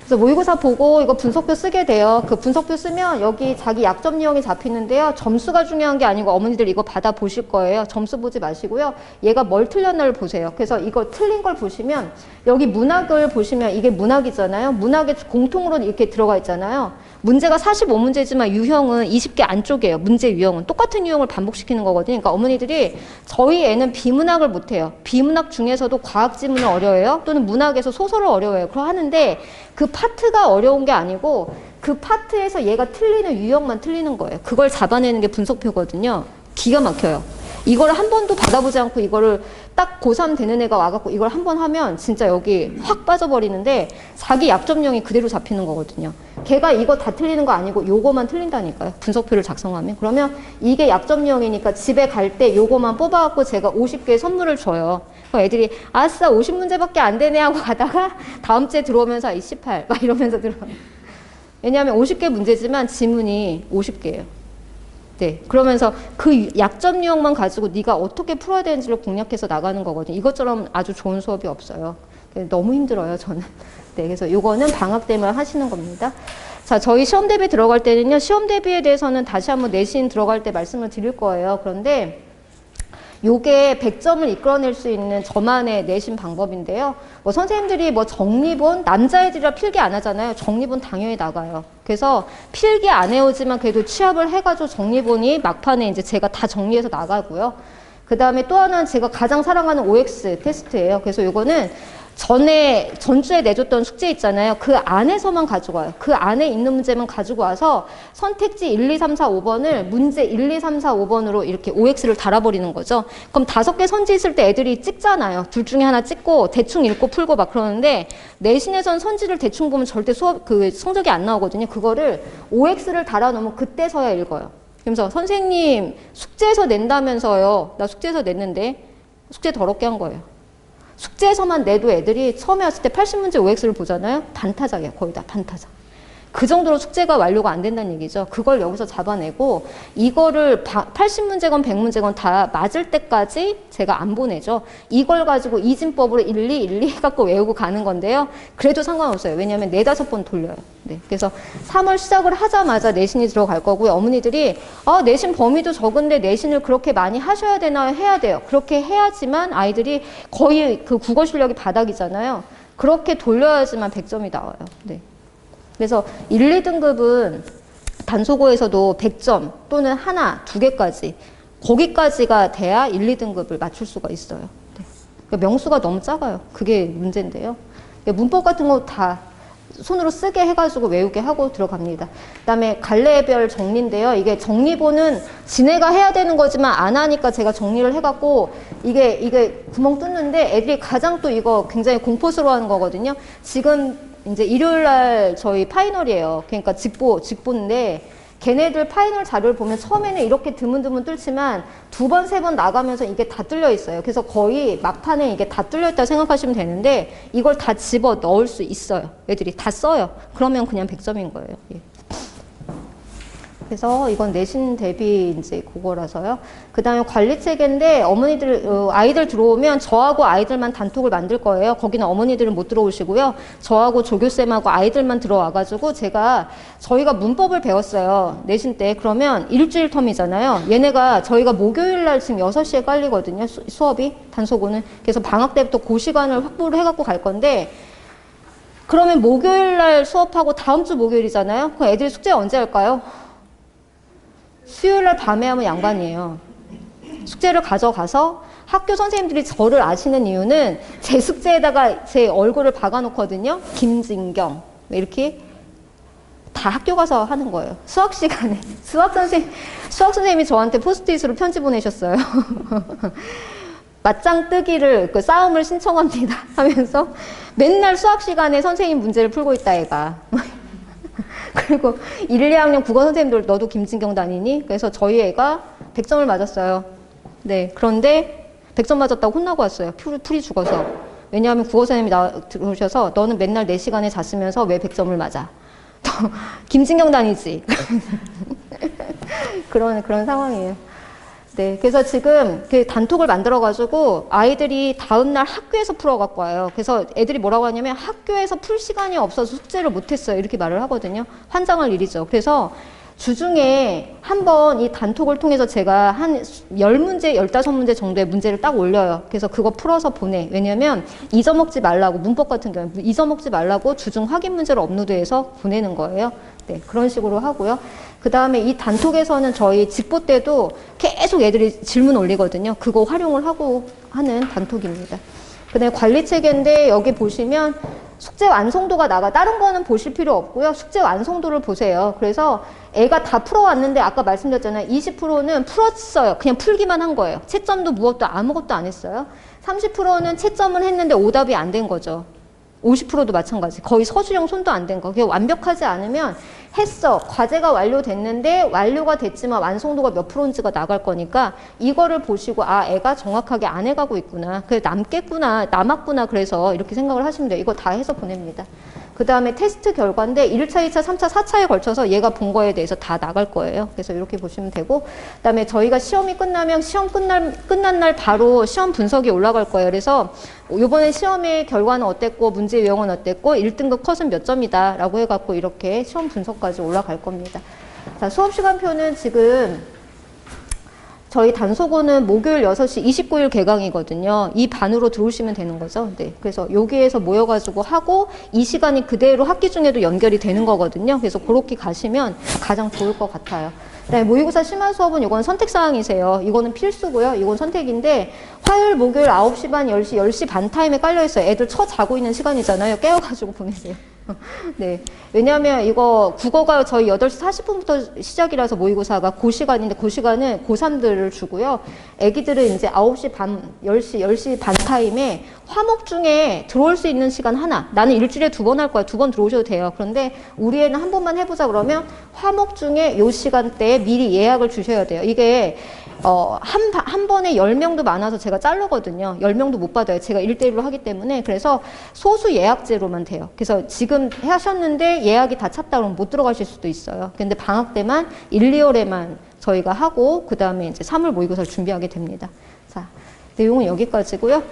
그래서 모의고사 보고 이거 분석표 쓰게 돼요. 그 분석표 쓰면 여기 자기 약점 유형이 잡히는데요. 점수가 중요한 게 아니고 어머니들 이거 받아 보실 거예요. 점수 보지 마시고요. 얘가 뭘 틀렸나를 보세요. 그래서 이거 틀린 걸 보시면 여기 문학을 보시면 이게 문학이잖아요. 문학에 공통으로 이렇게 들어가 있잖아요. 문제가 45문제지만 유형은 20개 안쪽이에요. 문제 유형은. 똑같은 유형을 반복시키는 거거든요. 그러니까 어머니들이 저희 애는 비문학을 못해요. 비문학 중에서도 과학 지문을 어려워해요. 또는 문학에서 소설을 어려워해요. 그러 하는데 그 파트가 어려운 게 아니고 그 파트에서 얘가 틀리는 유형만 틀리는 거예요. 그걸 잡아내는 게 분석표거든요. 기가 막혀요. 이걸 한 번도 받아보지 않고 이거를 딱 고3 되는 애가 와갖고 이걸 한 번 하면 진짜 여기 확 빠져버리는데 자기 약점형이 그대로 잡히는 거거든요. 걔가 이거 다 틀리는 거 아니고 요거만 틀린다니까요. 분석표를 작성하면. 그러면 이게 약점형이니까 집에 갈 때 요거만 뽑아갖고 제가 50개 선물을 줘요. 그럼 애들이 아싸 50문제밖에 안 되네 하고 가다가 다음 주에 들어오면서 18 막 이러면서 들어와요. 왜냐하면 50개 문제지만 지문이 50개예요. 네, 그러면서 그 약점 유형만 가지고 네가 어떻게 풀어야 되는지를 공략해서 나가는 거거든요. 이것처럼 아주 좋은 수업이 없어요. 너무 힘들어요, 저는. 네, 그래서 요거는 방학 때만 하시는 겁니다. 자, 저희 시험 대비 들어갈 때는요, 시험 대비에 대해서는 다시 한번 내신 들어갈 때 말씀을 드릴 거예요. 그런데 요게 100점을 이끌어낼 수 있는 저만의 내신 방법인데요. 뭐 선생님들이 뭐 정리본, 남자애들이라 필기 안 하잖아요. 정리본 당연히 나가요. 그래서 필기 안 해오지만 그래도 취합을 해가지고 정리본이 막판에 이제 제가 다 정리해서 나가고요. 그 다음에 또 하나는 제가 가장 사랑하는 OX 테스트예요. 그래서 요거는 전주에 내줬던 숙제 있잖아요. 그 안에서만 가지고 와요. 그 안에 있는 문제만 가지고 와서 선택지 1, 2, 3, 4, 5번을 문제 1, 2, 3, 4, 5번으로 이렇게 OX를 달아버리는 거죠. 그럼 5개 선지 있을 때 애들이 찍잖아요. 둘 중에 하나 찍고 대충 읽고 풀고 막 그러는데 내신에선 선지를 대충 보면 절대 성적이 안 나오거든요. 그거를 OX를 달아놓으면 그때서야 읽어요. 그래서 선생님 숙제에서 낸다면서요. 나 숙제에서 냈는데 숙제 더럽게 한 거예요. 숙제에서만 내도 애들이 처음에 왔을 때 80문제 OX를 보잖아요. 반타작이야. 거의 다 반타작. 그 정도로 숙제가 완료가 안 된다는 얘기죠. 그걸 여기서 잡아내고 이거를 80문제건 100문제건 다 맞을 때까지 제가 안 보내죠. 이걸 가지고 이진법으로 1, 2, 1, 2 해갖고 외우고 가는 건데요. 그래도 상관없어요. 왜냐하면 4, 5번 돌려요. 네. 그래서 3월 시작을 하자마자 내신이 들어갈 거고요. 어머니들이 내신 범위도 적은데 내신을 그렇게 많이 하셔야 되나요? 해야 돼요. 그렇게 해야지만 아이들이 거의 그 국어 실력이 바닥이잖아요. 그렇게 돌려야지만 100점이 나와요. 네. 그래서 1, 2등급은 단소고에서도 100점 또는 하나, 2개까지 거기까지가 돼야 1, 2등급을 맞출 수가 있어요. 네. 그러니까 명수가 너무 작아요. 그게 문제인데요. 그러니까 문법 같은 거 다 손으로 쓰게 해가지고 외우게 하고 들어갑니다. 그 다음에 갈래별 정리인데요. 이게 정리본은 지네가 해야 되는 거지만 안 하니까 제가 정리를 해갖고 이게 구멍 뚫는데 애들이 가장 또 이거 굉장히 공포스러워하는 거거든요. 지금 이제 일요일 날 저희 파이널이에요. 그러니까 직보인데 걔네들 파이널 자료를 보면 처음에는 이렇게 드문드문 뚫지만 2번, 3번 나가면서 이게 다 뚫려 있어요. 그래서 거의 막판에 이게 다 뚫려 있다고 생각하시면 되는데 이걸 다 집어 넣을 수 있어요. 애들이 다 써요. 그러면 그냥 100점인 거예요. 예. 그래서 이건 내신 대비 이제 그거라서요. 그 다음에 관리 체계인데 아이들 들어오면 저하고 아이들만 단톡을 만들 거예요. 거기는 어머니들은 못 들어오시고요. 저하고 조교쌤하고 아이들만 들어와가지고 저희가 문법을 배웠어요. 내신 때. 그러면 일주일 텀이잖아요. 얘네가 저희가 목요일 날 지금 6시에 깔리거든요. 수업이 단소고는. 그래서 방학 때부터 그 시간을 확보를 해갖고 갈 건데 그러면 목요일 날 수업하고 다음 주 목요일이잖아요. 그럼 애들이 숙제 언제 할까요? 수요일 날 밤에 하면 양반이에요. 숙제를 가져가서 학교 선생님들이 저를 아시는 이유는 제 숙제에다가 제 얼굴을 박아놓거든요. 김진경 이렇게 다 학교 가서 하는 거예요. 수학 시간에 수학 선생님이 저한테 포스트잇으로 편지 보내셨어요. 맞짱 뜨기를 싸움을 신청합니다 하면서 맨날 수학 시간에 선생님 문제를 풀고 있다 애가. 그리고 1, 2학년 국어 선생님들 너도 김진경 다니니? 그래서 저희 애가 100점을 맞았어요. 네, 그런데 100점 맞았다고 혼나고 왔어요. 풀이 죽어서. 왜냐하면 국어 선생님이 들어오셔서 너는 맨날 4시간에 잤으면서 왜 100점을 맞아? 김진경 다니지. 그런 상황이에요. 네, 그래서 지금 그 단톡을 만들어가지고 아이들이 다음날 학교에서 풀어갖고 와요. 그래서 애들이 뭐라고 하냐면 학교에서 풀 시간이 없어서 숙제를 못했어요. 이렇게 말을 하거든요. 환장할 일이죠. 그래서 주중에 한번 이 단톡을 통해서 제가 한 10문제, 15문제 정도의 문제를 딱 올려요. 그래서 그거 풀어서 보내. 왜냐면 잊어먹지 말라고, 문법 같은 경우에 잊어먹지 말라고 주중 확인 문제를 업로드해서 보내는 거예요. 네, 그런 식으로 하고요. 그 다음에 이 단톡에서는 저희 직보 때도 계속 애들이 질문 올리거든요. 그거 활용을 하고 하는 단톡입니다. 그 다음에 관리 체계인데 여기 보시면 숙제 완성도가 나가. 다른 거는 보실 필요 없고요. 숙제 완성도를 보세요. 그래서 애가 다 풀어왔는데 아까 말씀드렸잖아요. 20%는 풀었어요. 그냥 풀기만 한 거예요. 채점도 무엇도 아무것도 안 했어요. 30%는 채점을 했는데 오답이 안 된 거죠. 50%도 마찬가지. 거의 서술형 손도 안 된 거. 그게 완벽하지 않으면 했어. 과제가 완료됐는데 완료가 됐지만 완성도가 몇 프로인지가 나갈 거니까 이거를 보시고 아 애가 정확하게 안 해가고 있구나. 그래 남겠구나. 남았구나. 그래서 이렇게 생각을 하시면 돼요. 이거 다 해서 보냅니다. 그 다음에 테스트 결과인데 1차, 2차, 3차, 4차에 걸쳐서 얘가 본 거에 대해서 다 나갈 거예요. 그래서 이렇게 보시면 되고 그 다음에 저희가 시험이 끝나면 시험 끝난 날 바로 시험 분석이 올라갈 거예요. 그래서 이번에 시험의 결과는 어땠고 문제 유형은 어땠고 1등급 컷은 몇 점이다 라고 해갖고 이렇게 시험 분석까지 올라갈 겁니다. 자, 수업 시간표는 지금 저희 단속호는 목요일 6시 29일 개강이거든요. 이 반으로 들어오시면 되는 거죠. 네. 그래서 여기에서 모여가지고 하고 이 시간이 그대로 학기 중에도 연결이 되는 거거든요. 그래서 그렇게 가시면 가장 좋을 것 같아요. 네, 모의고사 심화 수업은 이건 선택사항이세요. 이거는 필수고요. 이건 선택인데 화요일, 목요일 9시 반, 10시, 10시 반 타임에 깔려있어요. 애들 쳐 자고 있는 시간이잖아요. 깨워가지고 보내세요. 네. 왜냐하면 이거 국어가 저희 8시 40분부터 시작이라서 모의고사가 그 시간인데 그 시간은 고3들을 주고요. 애기들은 이제 9시 반, 10시 반 타임에 화목 중에 들어올 수 있는 시간 하나. 나는 일주일에 2번 할 거야. 2번 들어오셔도 돼요. 그런데 우리 애는 한 번만 해보자 그러면 화목 중에 요 시간대에 미리 예약을 주셔야 돼요. 이게 한 번에 10명도 많아서 제가 자르거든요. 10명도 못 받아요. 제가 1대1로 하기 때문에. 그래서 소수 예약제로만 돼요. 그래서 지금 하셨는데 예약이 다 찼다 그러면 못 들어가실 수도 있어요. 근데 방학 때만 1, 2월에만 저희가 하고 그 다음에 이제 3월 모의고사를 준비하게 됩니다. 자, 내용은 여기까지고요.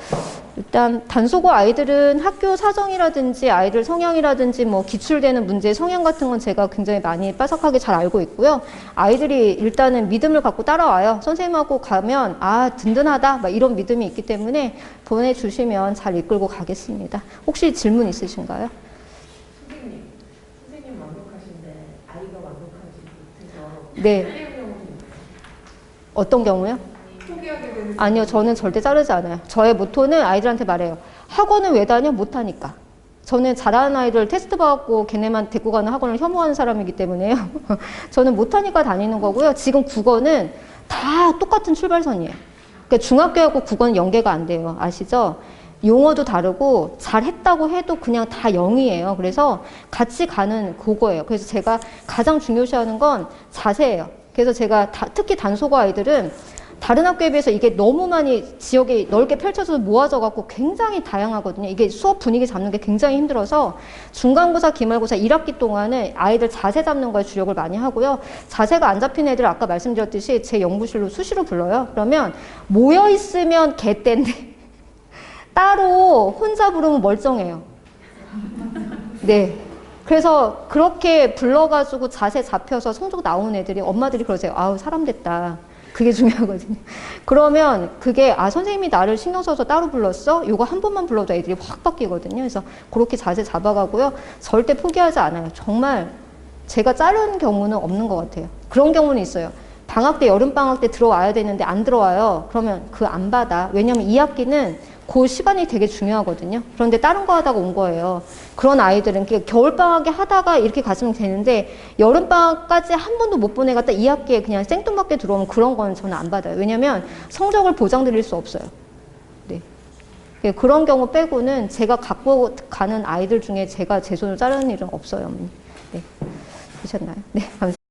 일단 단속호 아이들은 학교 사정이라든지 아이들 성향이라든지 뭐 기출되는 문제 성향 같은 건 제가 굉장히 많이 빠삭하게 잘 알고 있고요. 아이들이 일단은 믿음을 갖고 따라와요. 선생님하고 가면 아 든든하다 막 이런 믿음이 있기 때문에 보내주시면 잘 이끌고 가겠습니다. 혹시 질문 있으신가요? 선생님 완벽하신데 아이가 완벽하지 못해서 네. 어떤 경우요? 포기하게 되는. 아니요, 저는 절대 자르지 않아요. 저의 모토는 아이들한테 말해요. 학원은 왜 다녀? 못하니까. 저는 잘하는 아이들 테스트 받고 걔네만 데리고 가는 학원을 혐오하는 사람이기 때문에요. 저는 못하니까 다니는 거고요. 지금 국어는 다 똑같은 출발선이에요. 그러니까 중학교하고 국어는 연계가 안 돼요. 아시죠? 용어도 다르고 잘했다고 해도 그냥 다 0이에요. 그래서 같이 가는 그거예요. 그래서 제가 가장 중요시하는 건 자세예요. 그래서 제가 특히 단속어 아이들은 다른 학교에 비해서 이게 너무 많이 지역에 넓게 펼쳐져서 모아져 갖고 굉장히 다양하거든요. 이게 수업 분위기 잡는 게 굉장히 힘들어서 중간고사, 기말고사 1학기 동안은 아이들 자세 잡는 거에 주력을 많이 하고요. 자세가 안 잡힌 애들 아까 말씀드렸듯이 제 연구실로 수시로 불러요. 그러면 모여 있으면 개떼인데 따로 혼자 부르면 멀쩡해요. 네. 그래서 그렇게 불러가지고 자세 잡혀서 성적 나온 애들이 엄마들이 그러세요. 아우 사람 됐다. 그게 중요하거든요. 그러면 그게 아 선생님이 나를 신경 써서 따로 불렀어? 이거 한 번만 불러도 애들이 확 바뀌거든요. 그래서 그렇게 자세 잡아가고요. 절대 포기하지 않아요. 정말 제가 자른 경우는 없는 것 같아요. 그런 경우는 있어요. 방학 때 여름방학 때 들어와야 되는데 안 들어와요. 그러면 그 안 받아. 왜냐면 2학기는 그 시간이 되게 중요하거든요. 그런데 다른 거 하다가 온 거예요. 그런 아이들은 겨울방학에 하다가 이렇게 갔으면 되는데 여름방학까지 한 번도 못 보내갔다 2학기에 그냥 생뚱맞게 들어오면 그런 거는 저는 안 받아요. 왜냐면 성적을 보장드릴 수 없어요. 네. 그런 경우 빼고는 제가 갖고 가는 아이들 중에 제가 제 손을 자르는 일은 없어요. 네. 되셨나요? 네. 감사합니다.